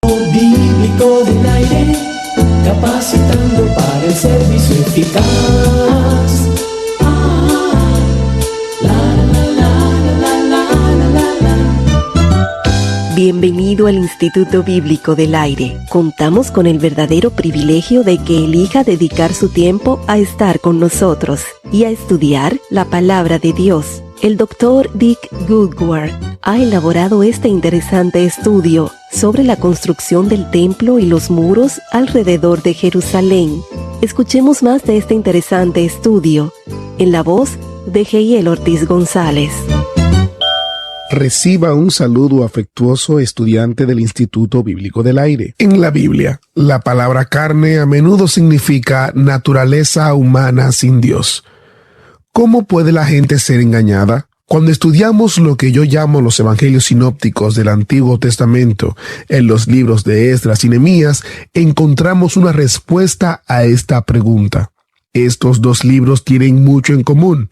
Bíblico del aire, capacitando para el servicio eficaz. Bienvenido al Instituto Bíblico del Aire. Contamos con el verdadero privilegio de que elija dedicar su tiempo a estar con nosotros y a estudiar la Palabra de Dios. El Dr. Dick Goodward ha elaborado este interesante estudio sobre la construcción del templo y los muros alrededor de Jerusalén. Escuchemos más de este interesante estudio en la voz de Geiel Ortiz González. Reciba un saludo afectuoso, estudiante del Instituto Bíblico del Aire. En la Biblia, la palabra carne a menudo significa naturaleza humana sin Dios. ¿Cómo puede la gente ser engañada? Cuando estudiamos lo que yo llamo los evangelios sinópticos del Antiguo Testamento, en los libros de Esdras y Nehemías, encontramos una respuesta a esta pregunta. Estos dos libros tienen mucho en común.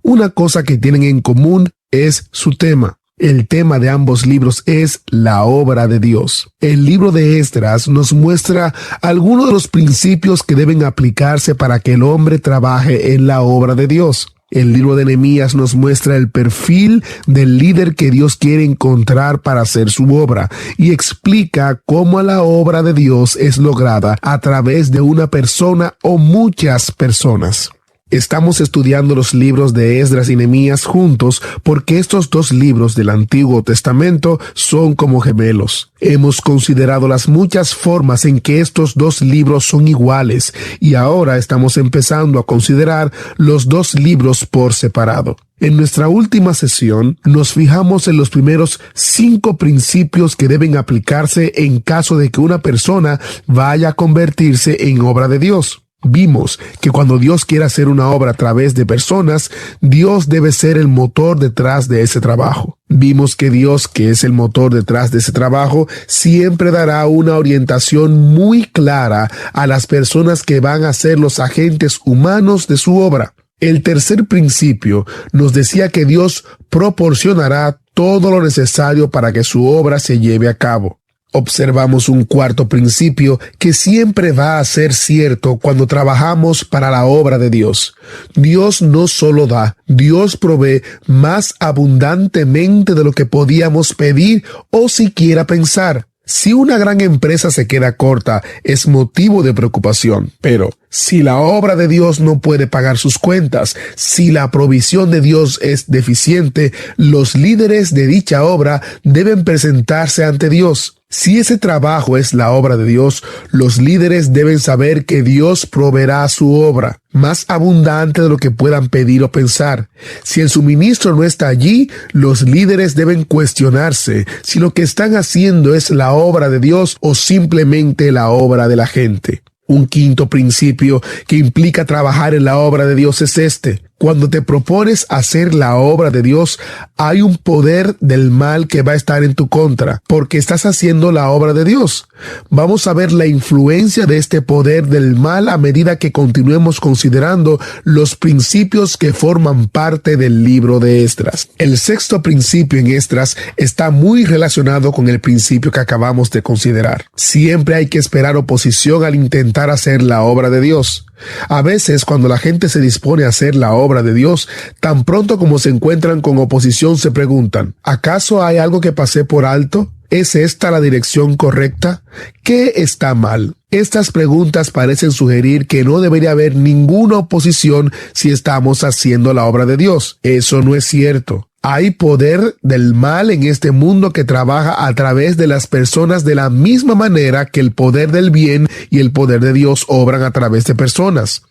Una cosa que tienen en común es su tema. El tema de ambos libros es la obra de Dios. El libro de Esdras nos muestra algunos de los principios que deben aplicarse para que el hombre trabaje en la obra de Dios. El libro de Nehemías nos muestra el perfil del líder que Dios quiere encontrar para hacer su obra y explica cómo la obra de Dios es lograda a través de una persona o muchas personas. Estamos estudiando los libros de Esdras y Nehemías juntos porque estos dos libros del Antiguo Testamento son como gemelos. Hemos considerado las muchas formas en que estos dos libros son iguales y ahora estamos empezando a considerar los dos libros por separado. En nuestra última sesión nos fijamos en los primeros 5 principios que deben aplicarse en caso de que una persona vaya a convertirse en obra de Dios. Vimos que cuando Dios quiere hacer una obra a través de personas, Dios debe ser el motor detrás de ese trabajo. Vimos que Dios, que es el motor detrás de ese trabajo, siempre dará una orientación muy clara a las personas que van a ser los agentes humanos de su obra. El tercer principio nos decía que Dios proporcionará todo lo necesario para que su obra se lleve a cabo. Observamos un cuarto principio que siempre va a ser cierto cuando trabajamos para la obra de Dios. Dios no solo da, Dios provee más abundantemente de lo que podíamos pedir o siquiera pensar. Si una gran empresa se queda corta, es motivo de preocupación. Pero si la obra de Dios no puede pagar sus cuentas, si la provisión de Dios es deficiente, los líderes de dicha obra deben presentarse ante Dios. Si ese trabajo es la obra de Dios, los líderes deben saber que Dios proveerá su obra, más abundante de lo que puedan pedir o pensar. Si el suministro no está allí, los líderes deben cuestionarse si lo que están haciendo es la obra de Dios o simplemente la obra de la gente. Un quinto principio que implica trabajar en la obra de Dios es este. Cuando te propones hacer la obra de Dios, hay un poder del mal que va a estar en tu contra, porque estás haciendo la obra de Dios. Vamos a ver la influencia de este poder del mal a medida que continuemos considerando los principios que forman parte del libro de Esdras. El sexto principio en Esdras está muy relacionado con el principio que acabamos de considerar. Siempre hay que esperar oposición al intentar hacer la obra de Dios. A veces, cuando la gente se dispone a hacer la obra de Dios, tan pronto como se encuentran con oposición se preguntan, ¿acaso hay algo que pasé por alto? ¿Es esta la dirección correcta? ¿Qué está mal? Estas preguntas parecen sugerir que no debería haber ninguna oposición si estamos haciendo la obra de Dios. Eso no es cierto. Hay poder del mal en este mundo que trabaja a través de las personas de la misma manera que el poder del bien y el poder de Dios obran a través de personas.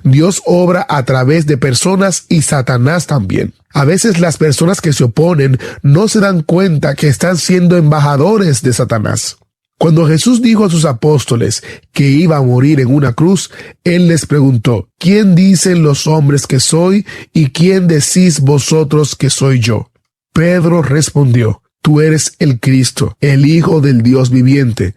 Dios obra a través de personas y Satanás también. A veces las personas que se oponen no se dan cuenta que están siendo embajadores de Satanás. Cuando Jesús dijo a sus apóstoles que iba a morir en una cruz, Él les preguntó, ¿quién dicen los hombres que soy y quién decís vosotros que soy yo? Pedro respondió, tú eres el Cristo, el Hijo del Dios viviente.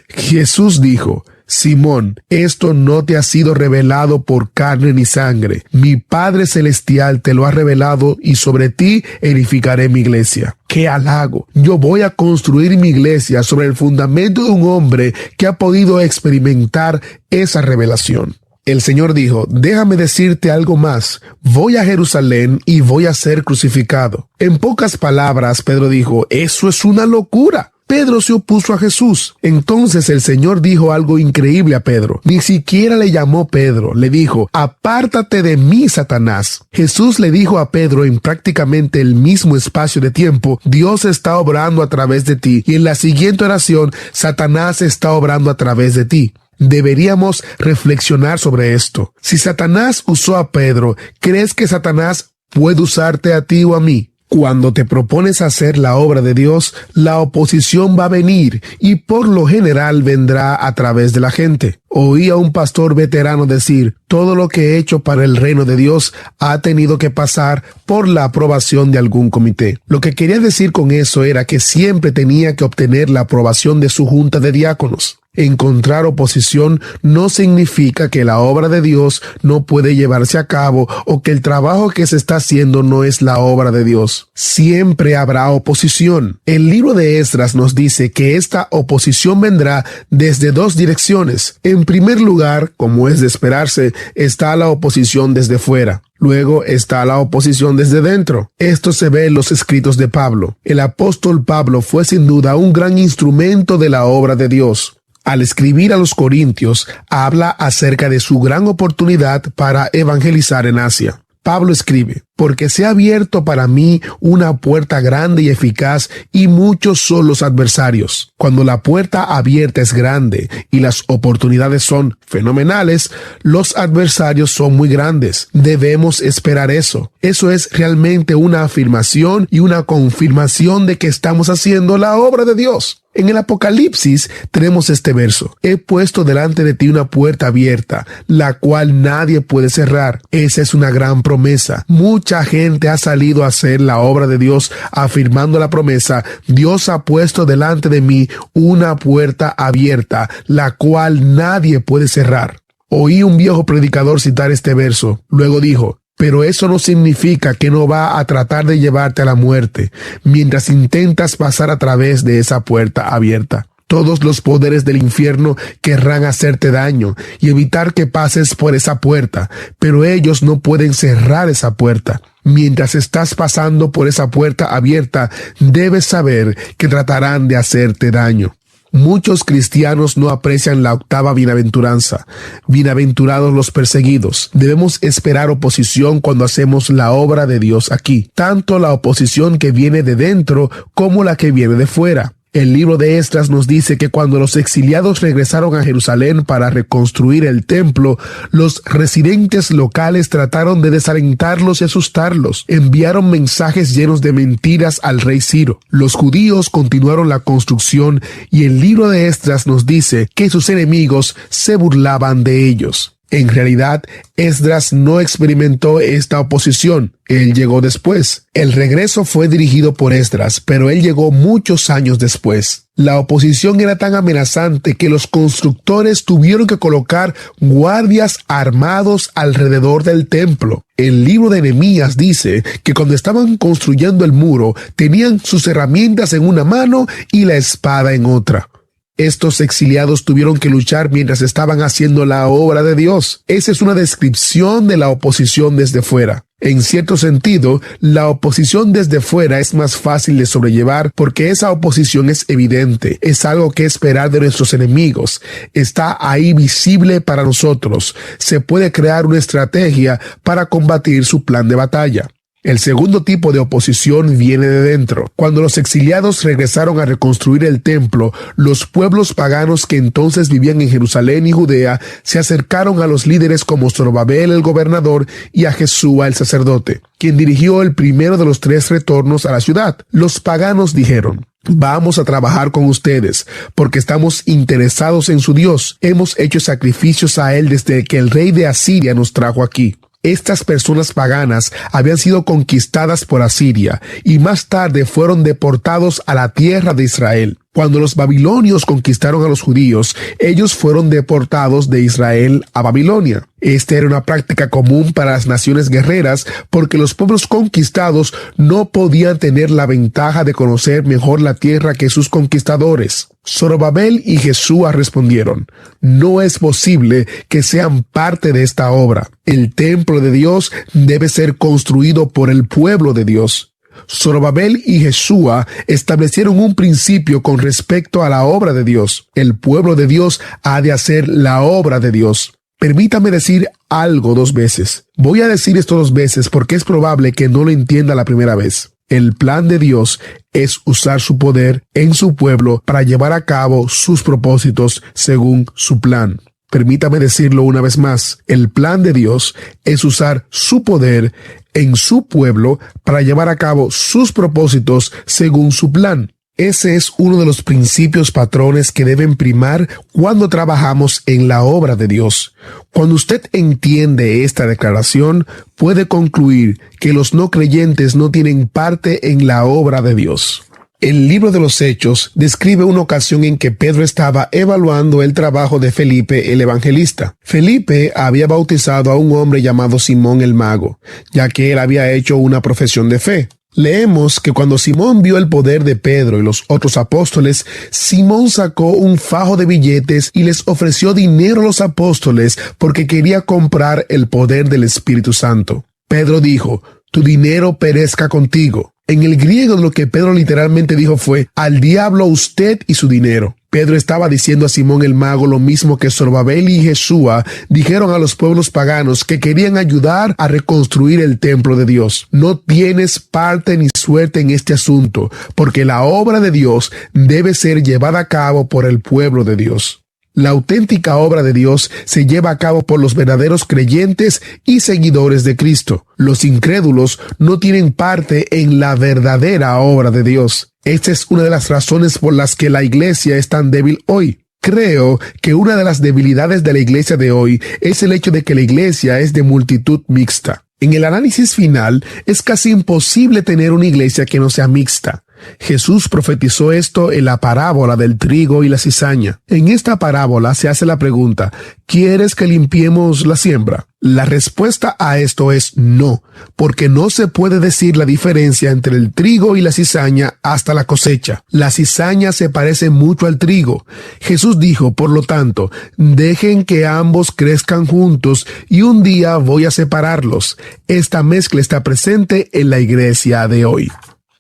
Jesús dijo, Simón, esto no te ha sido revelado por carne ni sangre. Mi Padre Celestial te lo ha revelado y sobre ti edificaré mi iglesia. ¡Qué halago! Yo voy a construir mi iglesia sobre el fundamento de un hombre que ha podido experimentar esa revelación. El Señor dijo, déjame decirte algo más. Voy a Jerusalén y voy a ser crucificado. En pocas palabras, Pedro dijo, eso es una locura. Pedro se opuso a Jesús. Entonces el Señor dijo algo increíble a Pedro. Ni siquiera le llamó Pedro. Le dijo, apártate de mí, Satanás. Jesús le dijo a Pedro en prácticamente el mismo espacio de tiempo, Dios está obrando a través de ti. Y en la siguiente oración, Satanás está obrando a través de ti. Deberíamos reflexionar sobre esto. Si Satanás usó a Pedro, ¿crees que Satanás puede usarte a ti o a mí? Cuando te propones hacer la obra de Dios, la oposición va a venir y por lo general vendrá a través de la gente. Oí a un pastor veterano decir, todo lo que he hecho para el reino de Dios ha tenido que pasar por la aprobación de algún comité. Lo que quería decir con eso era que siempre tenía que obtener la aprobación de su junta de diáconos. Encontrar oposición no significa que la obra de Dios no puede llevarse a cabo o que el trabajo que se está haciendo no es la obra de Dios. Siempre habrá oposición. El libro de Esdras nos dice que esta oposición vendrá desde dos direcciones. En primer lugar, como es de esperarse, está la oposición desde fuera. Luego está la oposición desde dentro. Esto se ve en los escritos de Pablo. El apóstol Pablo fue sin duda un gran instrumento de la obra de Dios. Al escribir a los Corintios, habla acerca de su gran oportunidad para evangelizar en Asia. Pablo escribe, porque se ha abierto para mí una puerta grande y eficaz y muchos son los adversarios. Cuando la puerta abierta es grande y las oportunidades son fenomenales, los adversarios son muy grandes. Debemos esperar eso. Eso es realmente una afirmación y una confirmación de que estamos haciendo la obra de Dios. En el Apocalipsis tenemos este verso. He puesto delante de ti una puerta abierta, la cual nadie puede cerrar. Esa es una gran promesa. Mucha gente ha salido a hacer la obra de Dios afirmando la promesa. Dios ha puesto delante de mí una puerta abierta, la cual nadie puede cerrar. Oí un viejo predicador citar este verso. Luego dijo, pero eso no significa que no va a tratar de llevarte a la muerte mientras intentas pasar a través de esa puerta abierta. Todos los poderes del infierno querrán hacerte daño y evitar que pases por esa puerta, pero ellos no pueden cerrar esa puerta. Mientras estás pasando por esa puerta abierta, debes saber que tratarán de hacerte daño. Muchos cristianos no aprecian la octava bienaventuranza. Bienaventurados los perseguidos. Debemos esperar oposición cuando hacemos la obra de Dios aquí, tanto la oposición que viene de dentro como la que viene de fuera. El libro de Esdras nos dice que cuando los exiliados regresaron a Jerusalén para reconstruir el templo, los residentes locales trataron de desalentarlos y asustarlos. Enviaron mensajes llenos de mentiras al rey Ciro. Los judíos continuaron la construcción y el libro de Esdras nos dice que sus enemigos se burlaban de ellos. En realidad, Esdras no experimentó esta oposición. Él llegó después. El regreso fue dirigido por Esdras, pero él llegó muchos años después. La oposición era tan amenazante que los constructores tuvieron que colocar guardias armados alrededor del templo. El libro de Nehemías dice que cuando estaban construyendo el muro, tenían sus herramientas en una mano y la espada en otra. Estos exiliados tuvieron que luchar mientras estaban haciendo la obra de Dios. Esa es una descripción de la oposición desde fuera. En cierto sentido, la oposición desde fuera es más fácil de sobrellevar porque esa oposición es evidente, es algo que esperar de nuestros enemigos, está ahí visible para nosotros. Se puede crear una estrategia para combatir su plan de batalla. El segundo tipo de oposición viene de dentro. Cuando los exiliados regresaron a reconstruir el templo, los pueblos paganos que entonces vivían en Jerusalén y Judea se acercaron a los líderes como Zorobabel el gobernador y a Jesúa el sacerdote, quien dirigió el primero de los 3 retornos a la ciudad. Los paganos dijeron: vamos a trabajar con ustedes, porque estamos interesados en su Dios. Hemos hecho sacrificios a él desde que el rey de Asiria nos trajo aquí. Estas personas paganas habían sido conquistadas por Asiria y más tarde fueron deportados a la tierra de Israel. Cuando los babilonios conquistaron a los judíos, ellos fueron deportados de Israel a Babilonia. Esta era una práctica común para las naciones guerreras porque los pueblos conquistados no podían tener la ventaja de conocer mejor la tierra que sus conquistadores. Zorobabel y Jesúa respondieron: no es posible que sean parte de esta obra. El templo de Dios debe ser construido por el pueblo de Dios. Zorobabel y Jesúa establecieron un principio con respecto a la obra de Dios. El pueblo de Dios ha de hacer la obra de Dios. Permítame decir algo 2 veces. Voy a decir esto 2 veces porque es probable que no lo entienda la primera vez. El plan de Dios es usar su poder en su pueblo para llevar a cabo sus propósitos según su plan. Permítame decirlo una vez más. El plan de Dios es usar su poder en su pueblo para llevar a cabo sus propósitos según su plan. Ese es uno de los principios patrones que deben primar cuando trabajamos en la obra de Dios. Cuando usted entiende esta declaración, puede concluir que los no creyentes no tienen parte en la obra de Dios. El libro de los Hechos describe una ocasión en que Pedro estaba evaluando el trabajo de Felipe el evangelista. Felipe había bautizado a un hombre llamado Simón el Mago, ya que él había hecho una profesión de fe. Leemos que cuando Simón vio el poder de Pedro y los otros apóstoles, Simón sacó un fajo de billetes y les ofreció dinero a los apóstoles porque quería comprar el poder del Espíritu Santo. Pedro dijo: tu dinero perezca contigo. En el griego lo que Pedro literalmente dijo fue: al diablo usted y su dinero. Pedro estaba diciendo a Simón el Mago lo mismo que Zorobabel y Jesúa dijeron a los pueblos paganos que querían ayudar a reconstruir el templo de Dios. No tienes parte ni suerte en este asunto, porque la obra de Dios debe ser llevada a cabo por el pueblo de Dios. La auténtica obra de Dios se lleva a cabo por los verdaderos creyentes y seguidores de Cristo. Los incrédulos no tienen parte en la verdadera obra de Dios. Esta es una de las razones por las que la iglesia es tan débil hoy. Creo que una de las debilidades de la iglesia de hoy es el hecho de que la iglesia es de multitud mixta. En el análisis final, es casi imposible tener una iglesia que no sea mixta. Jesús profetizó esto en la parábola del trigo y la cizaña. En esta parábola se hace la pregunta: ¿quieres que limpiemos la siembra? La respuesta a esto es no, porque no se puede decir la diferencia entre el trigo y la cizaña hasta la cosecha. La cizaña se parece mucho al trigo. Jesús dijo, por lo tanto, dejen que ambos crezcan juntos y un día voy a separarlos. Esta mezcla está presente en la iglesia de hoy.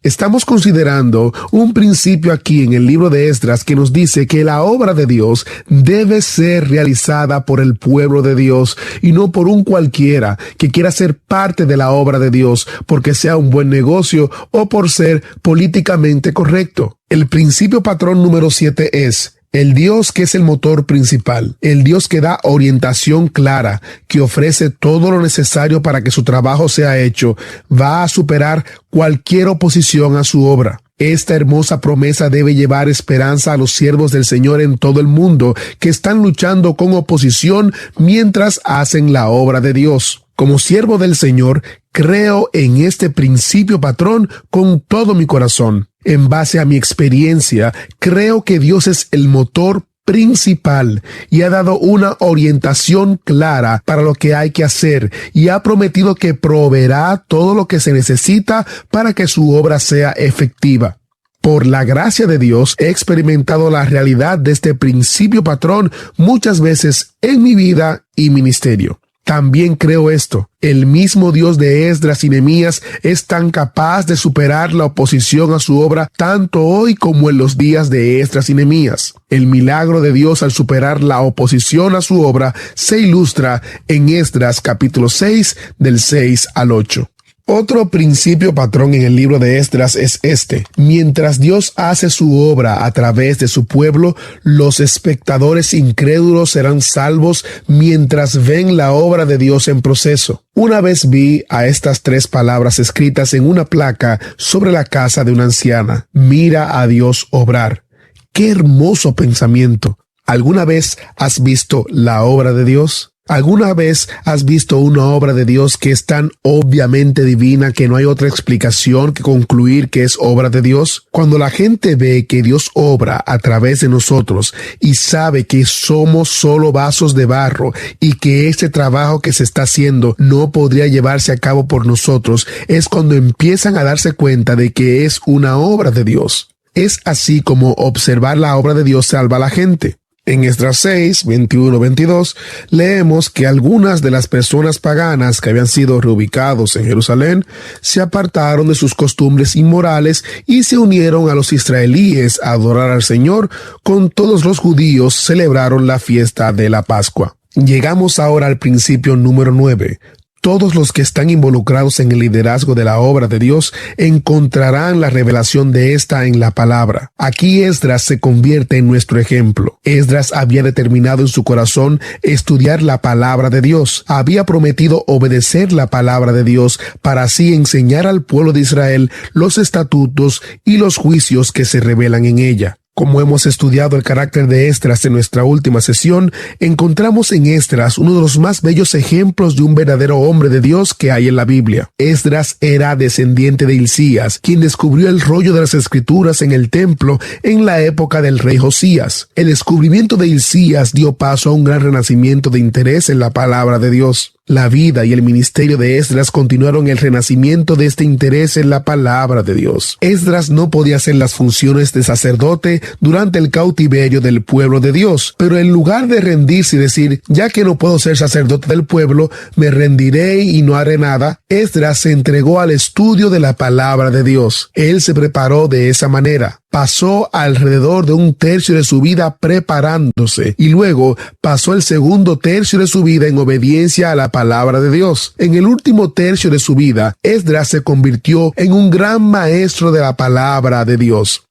Estamos considerando un principio aquí en el libro de Esdras que nos dice que la obra de Dios debe ser realizada por el pueblo de Dios y no por un cualquiera que quiera ser parte de la obra de Dios porque sea un buen negocio o por ser políticamente correcto. El principio patrón número 7 es: el Dios que es el motor principal, el Dios que da orientación clara, que ofrece todo lo necesario para que su trabajo sea hecho, va a superar cualquier oposición a su obra. Esta hermosa promesa debe llevar esperanza a los siervos del Señor en todo el mundo que están luchando con oposición mientras hacen la obra de Dios. Como siervo del Señor, creo en este principio patrón con todo mi corazón. En base a mi experiencia, creo que Dios es el motor principal y ha dado una orientación clara para lo que hay que hacer y ha prometido que proveerá todo lo que se necesita para que su obra sea efectiva. Por la gracia de Dios, he experimentado la realidad de este principio patrón muchas veces en mi vida y ministerio. También creo esto: el mismo Dios de Esdras y Nehemías es tan capaz de superar la oposición a su obra tanto hoy como en los días de Esdras y Nehemías. El milagro de Dios al superar la oposición a su obra se ilustra en Esdras capítulo 6 del 6 al 8. Otro principio patrón en el libro de Esdras es este: mientras Dios hace su obra a través de su pueblo, los espectadores incrédulos serán salvos mientras ven la obra de Dios en proceso. Una vez vi a estas 3 palabras escritas en una placa sobre la casa de una anciana: mira a Dios obrar. ¡Qué hermoso pensamiento! ¿Alguna vez has visto la obra de Dios? ¿Alguna vez has visto una obra de Dios que es tan obviamente divina que no hay otra explicación que concluir que es obra de Dios? Cuando la gente ve que Dios obra a través de nosotros y sabe que somos solo vasos de barro y que este trabajo que se está haciendo no podría llevarse a cabo por nosotros, es cuando empiezan a darse cuenta de que es una obra de Dios. Es así como observar la obra de Dios salva a la gente. En Esdras 6, 21-22, leemos que algunas de las personas paganas que habían sido reubicados en Jerusalén se apartaron de sus costumbres inmorales y se unieron a los israelíes a adorar al Señor. Con todos los judíos celebraron la fiesta de la Pascua. Llegamos ahora al principio número 9. Todos los que están involucrados en el liderazgo de la obra de Dios encontrarán la revelación de esta en la palabra. Aquí Esdras se convierte en nuestro ejemplo. Esdras había determinado en su corazón estudiar la palabra de Dios. Había prometido obedecer la palabra de Dios para así enseñar al pueblo de Israel los estatutos y los juicios que se revelan en ella. Como hemos estudiado el carácter de Esdras en nuestra última sesión, encontramos en Esdras uno de los más bellos ejemplos de un verdadero hombre de Dios que hay en la Biblia. Esdras era descendiente de Hilcías, quien descubrió el rollo de las Escrituras en el templo en la época del rey Josías. El descubrimiento de Hilcías dio paso a un gran renacimiento de interés en la palabra de Dios. La vida y el ministerio de Esdras continuaron el renacimiento de este interés en la palabra de Dios. Esdras no podía hacer las funciones de sacerdote durante el cautiverio del pueblo de Dios, pero en lugar de rendirse y decir, ya que no puedo ser sacerdote del pueblo, me rendiré y no haré nada, Esdras se entregó al estudio de la palabra de Dios. Él se preparó de esa manera. Pasó alrededor de un tercio de su vida preparándose y luego pasó el segundo tercio de su vida en obediencia a la palabra de Dios. En el último tercio de su vida, Esdras se convirtió en un gran maestro de la palabra de Dios.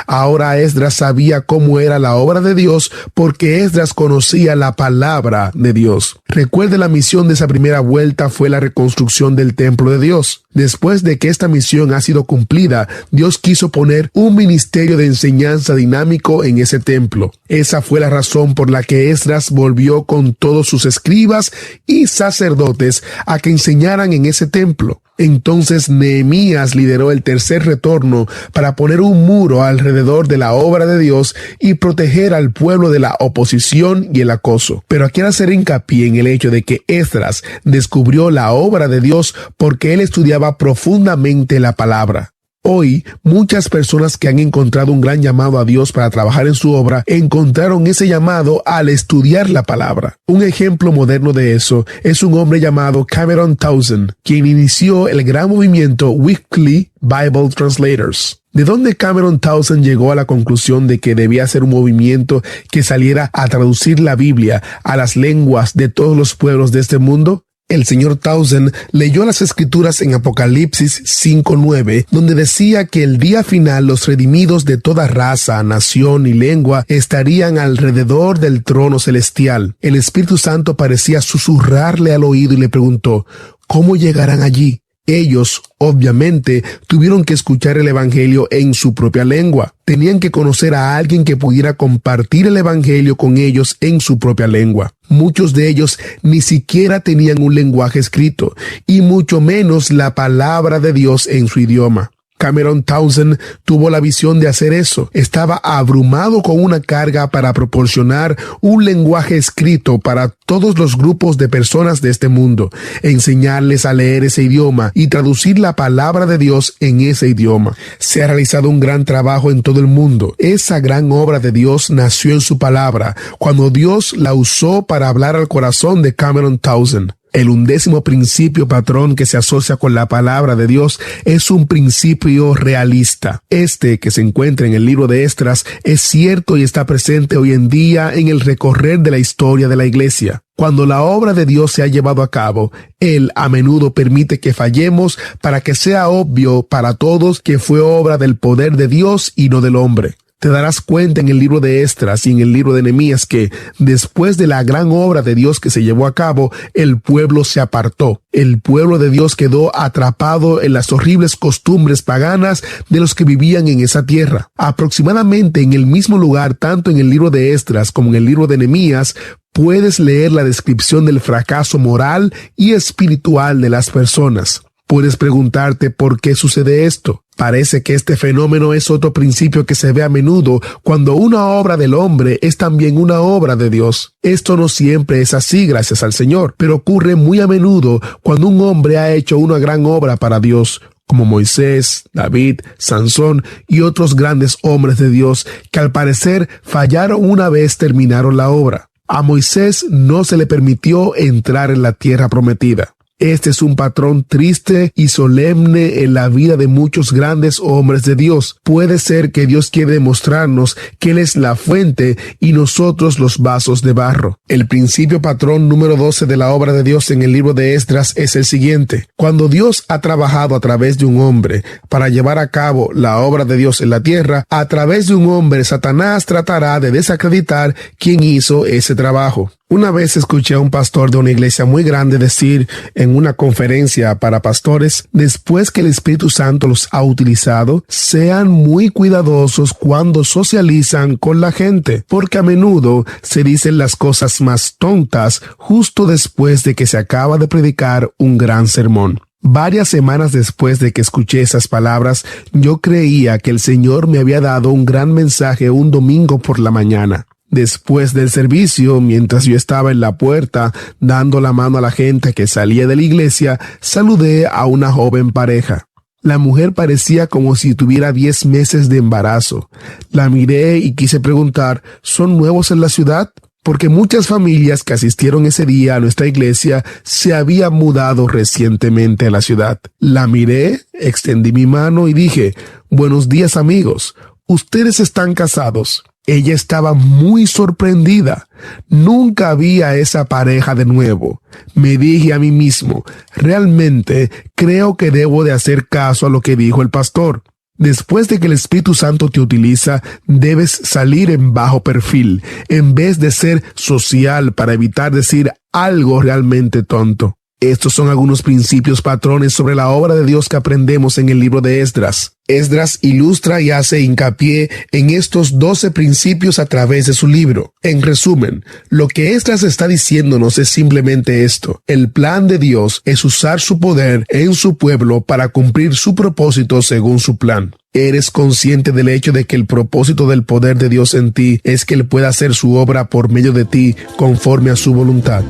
Ahora Esdras sabía cómo era la obra de Dios porque Esdras conocía la palabra de Dios. Recuerde, la misión de esa primera vuelta fue la reconstrucción del templo de Dios. Después de que esta misión ha sido cumplida, Dios quiso poner un ministerio de enseñanza dinámico en ese templo. Esa fue la razón por la que Esdras volvió con todos sus escribas y sacerdotes a que enseñaran en ese templo. Entonces Nehemías lideró el tercer retorno para poner un muro alrededor de la obra de Dios y proteger al pueblo de la oposición y el acoso. Pero quiero hacer hincapié en el hecho de que Esdras descubrió la obra de Dios porque él estudiaba profundamente la palabra. Hoy, muchas personas que han encontrado un gran llamado a Dios para trabajar en su obra, encontraron ese llamado al estudiar la palabra. Un ejemplo moderno de eso es un hombre llamado Cameron Townsend, quien inició el gran movimiento Weekly Bible Translators. ¿De dónde Cameron Townsend llegó a la conclusión de que debía ser un movimiento que saliera a traducir la Biblia a las lenguas de todos los pueblos de este mundo? El señor Townsend leyó las Escrituras en Apocalipsis 5:9, donde decía que el día final los redimidos de toda raza, nación y lengua estarían alrededor del trono celestial. El Espíritu Santo parecía susurrarle al oído y le preguntó, ¿cómo llegarán allí? Ellos, obviamente, tuvieron que escuchar el Evangelio en su propia lengua. Tenían que conocer a alguien que pudiera compartir el Evangelio con ellos en su propia lengua. Muchos de ellos ni siquiera tenían un lenguaje escrito, y mucho menos la palabra de Dios en su idioma. Cameron Townsend tuvo la visión de hacer eso. Estaba abrumado con una carga para proporcionar un lenguaje escrito para todos los grupos de personas de este mundo, enseñarles a leer ese idioma y traducir la palabra de Dios en ese idioma. Se ha realizado un gran trabajo en todo el mundo. Esa gran obra de Dios nació en su palabra, cuando Dios la usó para hablar al corazón de Cameron Townsend. El 11º principio patrón que se asocia con la palabra de Dios es un principio realista. Este, que se encuentra en el libro de Esdras, es cierto y está presente hoy en día en el recorrer de la historia de la iglesia. Cuando la obra de Dios se ha llevado a cabo, Él a menudo permite que fallemos para que sea obvio para todos que fue obra del poder de Dios y no del hombre. Te darás cuenta en el libro de Esdras y en el libro de Nehemías que, después de la gran obra de Dios que se llevó a cabo, el pueblo se apartó. El pueblo de Dios quedó atrapado en las horribles costumbres paganas de los que vivían en esa tierra. Aproximadamente en el mismo lugar, tanto en el libro de Esdras como en el libro de Nehemías, puedes leer la descripción del fracaso moral y espiritual de las personas. Puedes preguntarte por qué sucede esto. Parece que este fenómeno es otro principio que se ve a menudo cuando una obra del hombre es también una obra de Dios. Esto no siempre es así, gracias al Señor, pero ocurre muy a menudo cuando un hombre ha hecho una gran obra para Dios, como Moisés, David, Sansón y otros grandes hombres de Dios que al parecer fallaron una vez terminaron la obra. A Moisés no se le permitió entrar en la tierra prometida. Este es un patrón triste y solemne en la vida de muchos grandes hombres de Dios. Puede ser que Dios quiere demostrarnos que Él es la fuente y nosotros los vasos de barro. El principio patrón número 12 de la obra de Dios en el libro de Esdras es el siguiente. Cuando Dios ha trabajado a través de un hombre para llevar a cabo la obra de Dios en la tierra, a través de un hombre Satanás tratará de desacreditar quién hizo ese trabajo. Una vez escuché a un pastor de una iglesia muy grande decir en una conferencia para pastores, después que el Espíritu Santo los ha utilizado, sean muy cuidadosos cuando socializan con la gente, porque a menudo se dicen las cosas más tontas justo después de que se acaba de predicar un gran sermón. Varias semanas después de que escuché esas palabras, yo creía que el Señor me había dado un gran mensaje un domingo por la mañana. Después del servicio, mientras yo estaba en la puerta dando la mano a la gente que salía de la iglesia, saludé a una joven pareja. La mujer parecía como si tuviera 10 meses de embarazo. La miré y quise preguntar, ¿son nuevos en la ciudad? Porque muchas familias que asistieron ese día a nuestra iglesia se habían mudado recientemente a la ciudad. La miré, extendí mi mano y dije, «Buenos días, amigos. ¿Ustedes están casados?» Ella estaba muy sorprendida. Nunca vi a esa pareja de nuevo. Me dije a mí mismo, realmente creo que debo de hacer caso a lo que dijo el pastor. Después de que el Espíritu Santo te utiliza, debes salir en bajo perfil, en vez de ser social para evitar decir algo realmente tonto. Estos son algunos principios patrones sobre la obra de Dios que aprendemos en el libro de Esdras. Esdras ilustra y hace hincapié en estos 12 principios a través de su libro. En resumen, lo que Esdras está diciéndonos es simplemente esto. El plan de Dios es usar su poder en su pueblo para cumplir su propósito según su plan. ¿Eres consciente del hecho de que el propósito del poder de Dios en ti es que Él pueda hacer su obra por medio de ti conforme a su voluntad?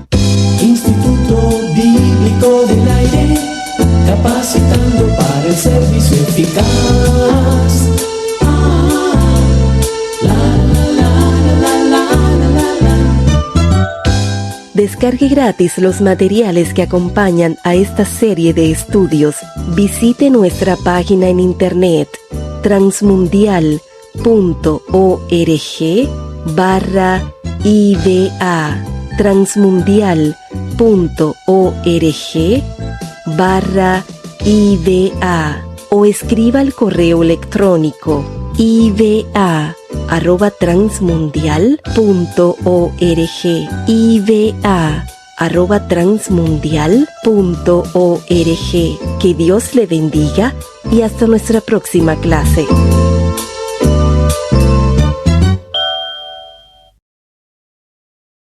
Instituto Bíblico del Aire, capacitando para el servicio eficaz. Descargue gratis los materiales que acompañan a esta serie de estudios. Visite nuestra página en internet transmundial.org/IBA, transmundial.org/IBA, o escriba al correo electrónico iba@transmundial.org, iba@transmundial.org. Que Dios le bendiga y hasta nuestra próxima clase.